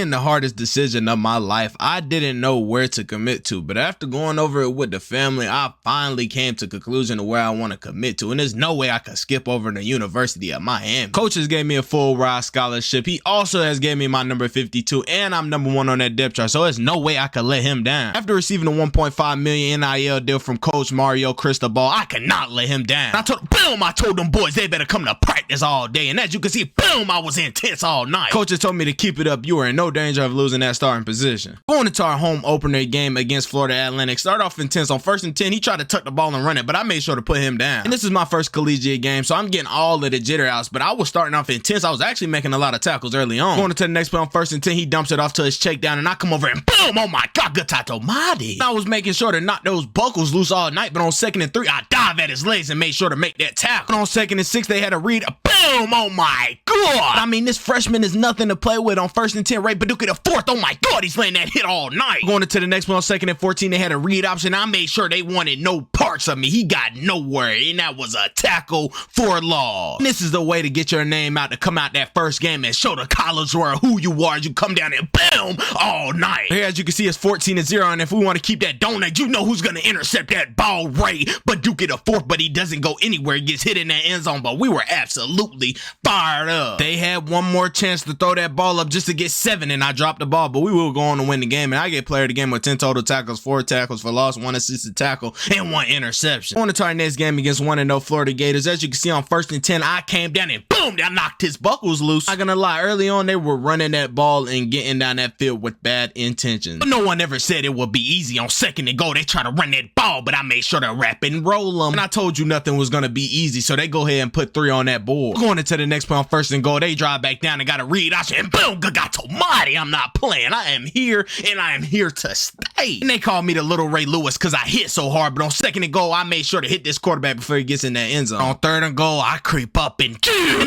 being the hardest decision of my life. I didn't know where to commit to, but after going over it with the family, I finally came to conclusion of where I want to commit to, and there's no way I could skip over the University of Miami. Coaches gave me a full ride scholarship. He also has gave me my number 52, and I'm number 1 on that depth chart, so there's no way I could let him down. After receiving a $1.5 million NIL deal from Coach Mario Cristobal, I could not let him down. I told them boys they better come to practice all day, and as you can see, boom, I was intense all night. Coaches told me to keep it up. You are in no danger of losing that starting position. Going into our home opener game against Florida Atlantic, start off intense. On 1st and 10, he tried to tuck the ball and run it, but I made sure to put him down. And this is my first collegiate game, so I'm getting all of the jitter outs, but I was starting off intense. I was actually making a lot of tackles early on. Going into the next play on 1st and 10, he dumps it off to his check down, and I come over and boom, oh my God, good tato mighty. I was making sure to knock those buckles loose all night, but on 2nd and 3, I dive at his legs and made sure to make that tackle. And on 2nd and 6, they had a read, boom, oh my God. I mean, this freshman is nothing to play with. On 1st and 10, Ray Paducah the 4th, oh my God, he's laying that hit all night. Going into the next one on 2nd and 14, they had a read option. I made sure they wanted no parts of me. He got nowhere, and that was a tackle for loss. And this is the way to get your name out, to come out that first game and show the college world who you are. You come down and boom, all night. Here, as you can see, it's 14-0, and if we want to keep that donut, you know who's going to intercept that ball, Ray Paducah the 4th, but he doesn't go anywhere. He gets hit in that end zone, but we were absolutely fired up. They had one more chance to throw that ball up just to get 7, and I dropped the ball, but we will go on to win the game, and I get player of the game with 10 total tackles, 4 tackles for loss, 1 assisted tackle, and 1 interception. On to our next game against 1-0 Florida Gators. As you can see, on 1st and 10, I came down and boom, I knocked his buckles loose. Not gonna lie, early on, they were running that ball and getting down that field with bad intentions. But no one ever said it would be easy. On 2nd and goal, they try to run that ball, but I made sure to wrap and roll them. And I told you nothing was gonna be easy, so they go ahead and put 3 on that board. Going into the next play on 1st and goal, they drive back down and got a read option, and boom, good God almighty, I'm not playing. I am here, and I am here to stay. And they called me the little Ray Lewis because I hit so hard, but on 2nd and goal, I made sure to hit this quarterback before he gets in that end zone. On 3rd and goal, I creep up and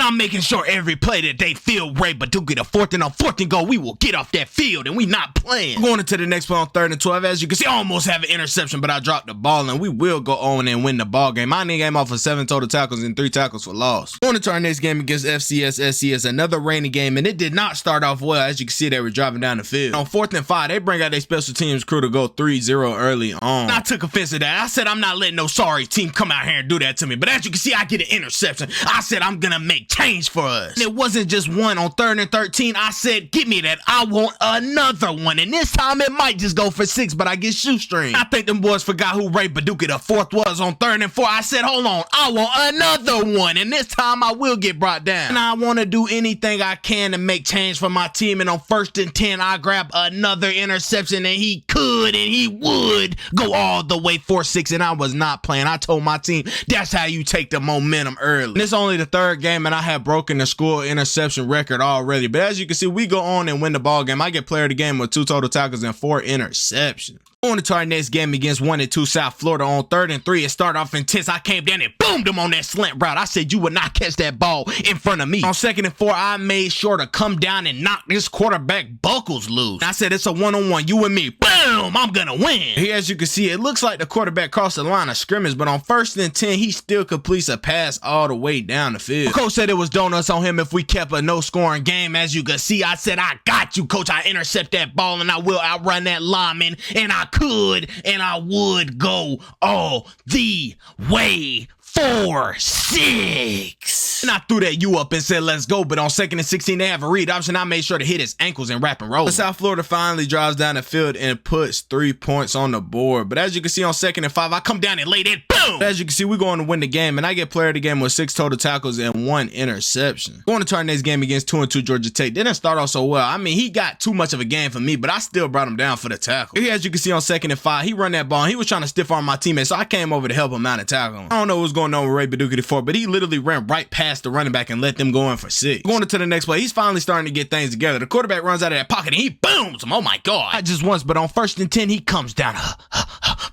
I'm making sure every play that they field Ray Paducah the 4th, and on 4th and goal, we will get off that field, and we not playing. Going into the next play on 3rd and 12, as you can see, I almost have an interception, but I dropped the ball, and we will go on and win the ball game. I ended the game off of 7 total tackles and 3 tackles for loss. Going into our next game against FCS SCS, another rainy game, and it did not start off well. As you can see, they were driving down the field. On 4th and 5, they bring out their special teams crew to go 3-0 early on. And I took offense to that. I said, I'm not letting no sorry team come out here and do that to me. But as you can see, I get an interception. I said, I'm gonna make change for us. And it wasn't just one. On 3rd and 13, I said, give me that. I want another one. And this time it might just go for 6, but I get shoestring. I think them boys forgot who Ray Paducah the 4th was. On 3rd and 4, I said, hold on, I want another one. And this time I will get brought down. And I want to do anything I can to make change for my team. And on 1st and 10, I grab another interception, and he could and he would go all the way 4-6, and I was not playing. I told my team, that's how you take the momentum early. And it's only the 3rd game, and I have broken the school interception record already. But as you can see, we go on and win the ball game. I get player of the game with 2 total tackles and 4 interceptions. On to our next game against 1-2 South Florida. On 3rd and 3, it started off intense. I came down and boomed him on that slant route. I said, you would not catch that ball in front of me. On 2nd and 4, I made sure to come down and knock this quarterback buckles loose. I said, it's a 1-on-1, you and me. Boom, I'm gonna win. Here, as you can see, it looks like the quarterback crossed the line of scrimmage, but on 1st and 10, he still completes a pass all the way down the field. Coach said it was donuts on him if we kept a no-scoring game. As you can see, I said, I got you, coach. I intercept that ball, and I will outrun that lineman, and I could, and I would go all the way 4-6. And I threw that U up and said, let's go. But on 2nd and 16, they have a read option. I made sure to hit his ankles and wrap and roll. But South Florida finally drives down the field and puts 3 points on the board. But as you can see, on 2nd and 5, I come down and lay that boom. As you can see, we're going to win the game, and I get player of the game with 6 total tackles and 1 interception. Going to our next game against 2-2 Georgia Tech. Didn't start off so well. I mean, he got too much of a game for me, but I still brought him down for the tackle. Here, as you can see, on 2nd and 5, he run that ball, and he was trying to stiff arm my teammate, so I came over to help him out and tackle him. I don't know what's going on with Ray Paducah before, but he literally ran right past the running back and let them go in for 6. Going into the next play, he's finally starting to get things together. The quarterback runs out of that pocket and he booms him. Oh my God. Not just once, but on 1st and 10, he comes down.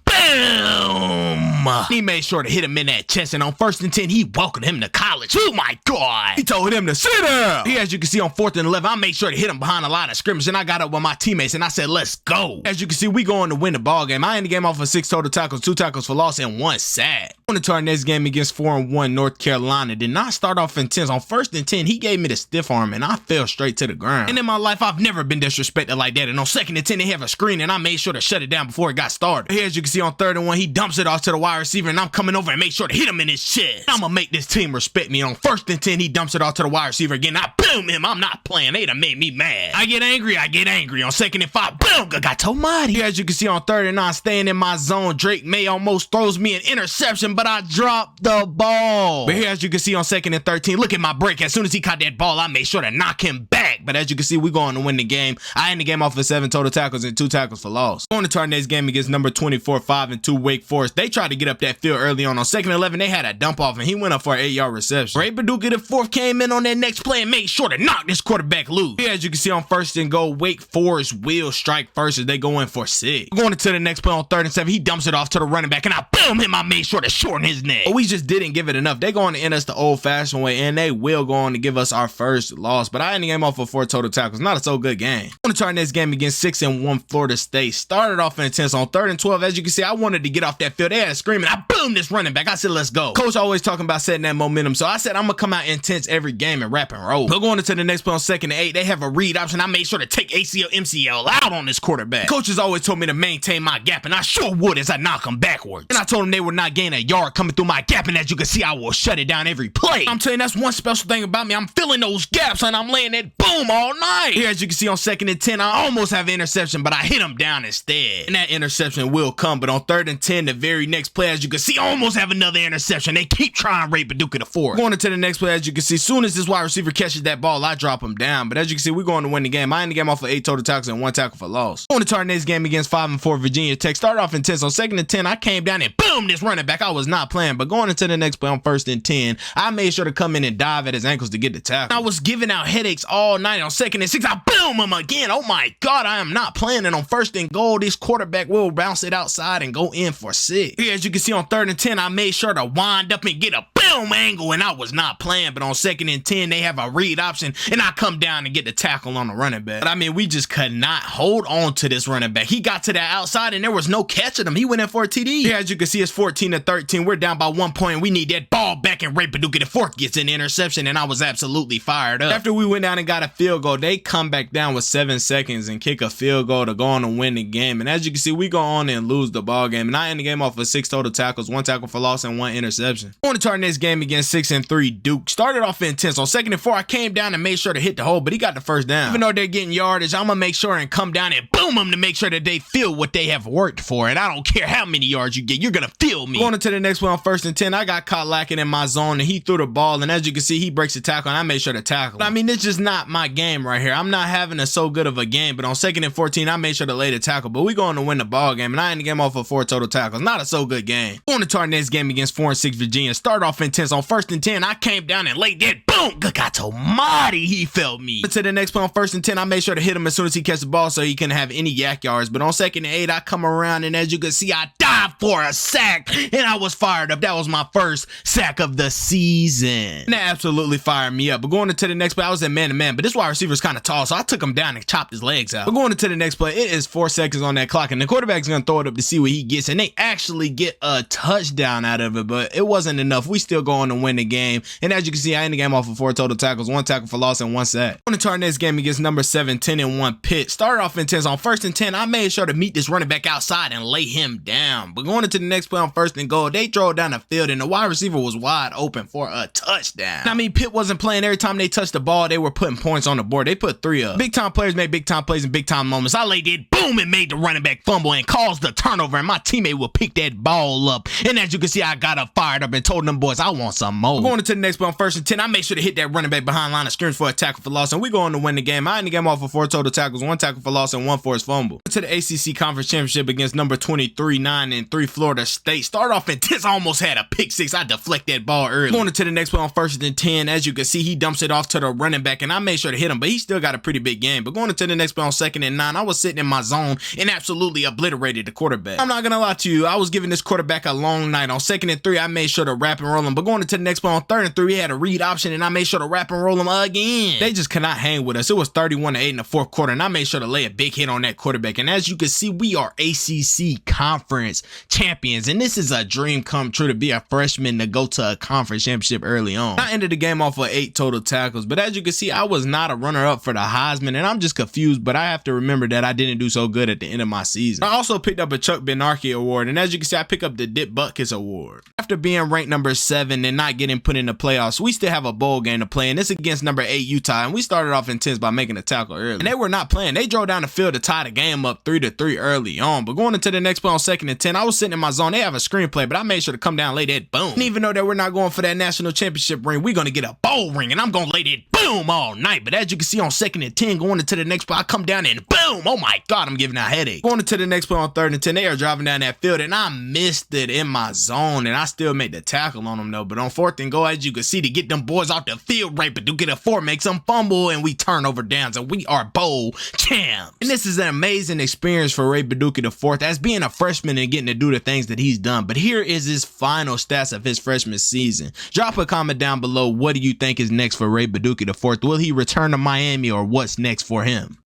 Boom! He made sure to hit him in that chest, and on 1st and 10, he welcomed him to college. Oh my God! He told him to sit down. Here, as you can see, on 4th and 11, I made sure to hit him behind a line of scrimmage, and I got up with my teammates, and I said, let's go. As you can see, we going to win the ball game. I ended the game off of 6 total tackles, 2 tackles for loss, and 1 sack. Going into our next game against 4-1 North Carolina, did not start off intense. On 1st and 10, he gave me the stiff arm and I fell straight to the ground. And in my life, I've never been disrespected like that. And on 2nd and 10, they have a screen and I made sure to shut it down before it got started. Here, as you can see on 3rd and 1, he dumps it off to the wide receiver and I'm coming over and make sure to hit him in his chest. I'm gonna make this team respect me. On 1st and 10, he dumps it off to the wide receiver again. I boom him. I'm not playing. They done made me mad. I get angry. On 2nd and 5, boom, got mighty. Here, as you can see on 3rd and 9, staying in my zone, Drake May almost throws me an interception, but I dropped the ball. But here, as you can see on 2nd and 13, look at my break. As soon as he caught that ball, I made sure to knock him back. But as you can see, we're going to win the game. I ended the game off with 7 total tackles and 2 tackles for loss. Going into our next game against number 24, 5-2 Wake Forest. They tried to get up that field early on. On 2nd and 11, they had a dump off and he went up for an 8-yard reception. Ray Paducah, the 4th, came in on that next play and made sure to knock this quarterback loose. Here, as you can see on 1st and goal, Wake Forest will strike first as they go in for 6. Going into the next play on 3rd and 7, he dumps it off to the running back and I boom him. I made sure to shorten his neck. But we just didn't give it enough. They're going to end us the old-fashioned way and they will go on to give us our first loss. But I ended the game off with 4 total tackles. Not a so good game. Going to try this game against 6-1 Florida State. Started off intense on 3rd and 12. As you can see, I wanted to get off that field. They had a screaming. I boomed this running back. I said, let's go. Coach always talking about setting that momentum. So I said, I'm going to come out intense every game and rap and roll. But going into the next play on 2nd and 8, they have a read option. I made sure to take ACL, MCL out on this quarterback. Coaches always told me to maintain my gap, and I sure would as I knock them backwards. And I told them they would not gain a yard coming through my gap, and as you can see, I will shut it down every play. I'm telling you, that's one special thing about me. I'm filling those gaps, and I'm laying that boom all night. Here, as you can see on 2nd and 10, I almost have an interception, but I hit him down instead. And that interception will come, but on 3rd and 10, the very next play, as you can see, I almost have another interception. They keep trying to rape Paducah the 4th. Going into the next play, as you can see, soon as this wide receiver catches that ball, I drop him down. But as you can see, we're going to win the game. I ended the game off with 8 total tackles and 1 tackle for loss. Going to our next game against 5-4 Virginia Tech. Started off intense. On 2nd and 10, I came down and boom, this running back. I was not playing, but going into the next play on 1st and 10, I made sure to come in and dive at his ankles to get the tackle. I was giving out headaches all night. On 2nd and 6, I boom him again. Oh my God, I am not playing. And on 1st and goal, this quarterback will bounce it outside and go in for 6. Here, as you can see on 3rd and 10, I made sure to wind up and get a boom angle, and I was not playing. But on 2nd and 10, they have a read option, and I come down and get the tackle on the running back. But I mean, we just could not hold on to this running back. He got to that outside, and there was no catching him. He went in for a TD. Here, as you can see, it's 14-13. We're down by 1 point, and we need that ball back, and Ray Paducah the 4th gets an interception, and I was absolutely fired up. After we went down and got a field goal, they come back down with 7 seconds and kick a field goal to go on and win the game. And as you can see, we go on and lose the ball game. And I end the game off with 6 total tackles, 1 tackle for loss, and 1 interception. Going to our next game against 6-3 Duke. Started off intense. On 2nd and 4, I came down and made sure to hit the hole, but he got the first down. Even though they're getting yardage, I'm going to make sure and come down and boom them to make sure that they feel what they have worked for. And I don't care how many yards you get, you're going to feel me. Going into the next one on 1st and 10, I got caught lacking in my zone, and he threw the ball. And as you can see, he breaks the tackle, and I made sure to tackle him. But I mean, it's just not my game right here. I'm not having a so good of a game, but on 2nd and 14, I made sure to lay the tackle. But we going to win the ball game, and I end the game off with 4 total tackles. Not a so good game. Going to our next game against 4-6 Virginia. Start off intense. On 1st and 10, I came down and laid that boom. Good God almighty, he felt me. But to the next play on 1st and 10, I made sure to hit him as soon as he catches the ball so he couldn't have any yak yards. But on 2nd and 8, I come around, and as you can see, I dive for a sack, and I was fired up. That was my first sack of the season. And that absolutely fired me up. But going into the next play, I was in man-to-man, but this wide receiver is kind of tall, so I took him down and chopped his legs out. But going into the next play, it is 4 seconds on that clock, and the quarterback's going to throw it up to see what he gets, and they actually get a touchdown out of it, but it wasn't enough. We still go on to win the game, and as you can see, I end the game off with 4 total tackles, 1 tackle for loss, and 1 sack. On to our next game against number 7, 10-1 Pitt. Started off intense. On 1st and 10, I made sure to meet this running back outside and lay him down. But going into the next play on 1st and goal, they drove down the field, and the wide receiver was wide open for a touchdown. I mean, Pitt wasn't playing. Every time they touched the ball, they were putting points on the board. They put 3 up. Big time players make big time plays in big time moments. I laid it, boom, and made the running back fumble and caused the turnover, and my teammate will pick that ball up. And as you can see, I got up fired up and told them boys I want some more. Going into the next play on 1st and 10, I make sure to hit that running back behind line of scrimmage for a tackle for loss, and we go on to win the game. I end the game off with 4 total tackles, 1 tackle for loss, and 1 forced fumble. To the ACC Conference Championship against number 23, 9-3 Florida State. Start off intense, almost had a pick 6. I deflect that ball early. Going into the next play on 1st and 10, as you can see, he dumps it off to the running back, and I made sure to hit him, but he still got a pretty big game. But going into the next play on 2nd and 9, I was sitting in my zone zone and absolutely obliterated the quarterback. I'm not gonna lie to you, I was giving this quarterback a long night. On 2nd and 3, I made sure to wrap and roll him, but going into the next play on 3rd and 3, he had a read option and I made sure to wrap and roll him again. They just cannot hang with us. It was 31-8 in the 4th quarter and I made sure to lay a big hit on that quarterback. And as you can see, we are ACC Conference champions, and this is a dream come true to be a freshman to go to a conference championship early on. I ended the game off with 8 total tackles, but as you can see, I was not a runner-up for the Heisman, and I'm just confused, but I have to remember that I didn't do so good at the end of my season. I also picked up a Chuck Benarkey Award, and as you can see, I picked up the Dip Butkus Award. After being ranked number 7 and not getting put in the playoffs, we still have a bowl game to play, and it's against number 8 Utah, and we started off intense by making a tackle early. And they were not playing. They drove down the field to tie the game up 3-3 early on, but going into the next play on 2nd and 10, I was sitting in my zone. They have a screenplay, but I made sure to come down and lay that boom. And even though that we're not going for that national championship ring, we're going to get a bowl ring, and I'm going to lay that boom all night. But as you can see on 2nd and 10, going into the next play, I come down and boom, oh my God, I'm giving a headache. Going into the next play on 3rd and 10, they are driving down that field, and I missed it in my zone, and I still made the tackle on them though. But on 4th and goal, as you can see, to get them boys off the field right, but do get a 4, make some fumble, and we turn over downs, and we are bowl champs. And this is an amazing experience for Ray Baduki IV as being a freshman and getting to do the things that he's done. But here is his final stats of his freshman season. Drop a comment down below. What do you think is next for Ray Baduki IV? Will he return to Miami, or what's next for him?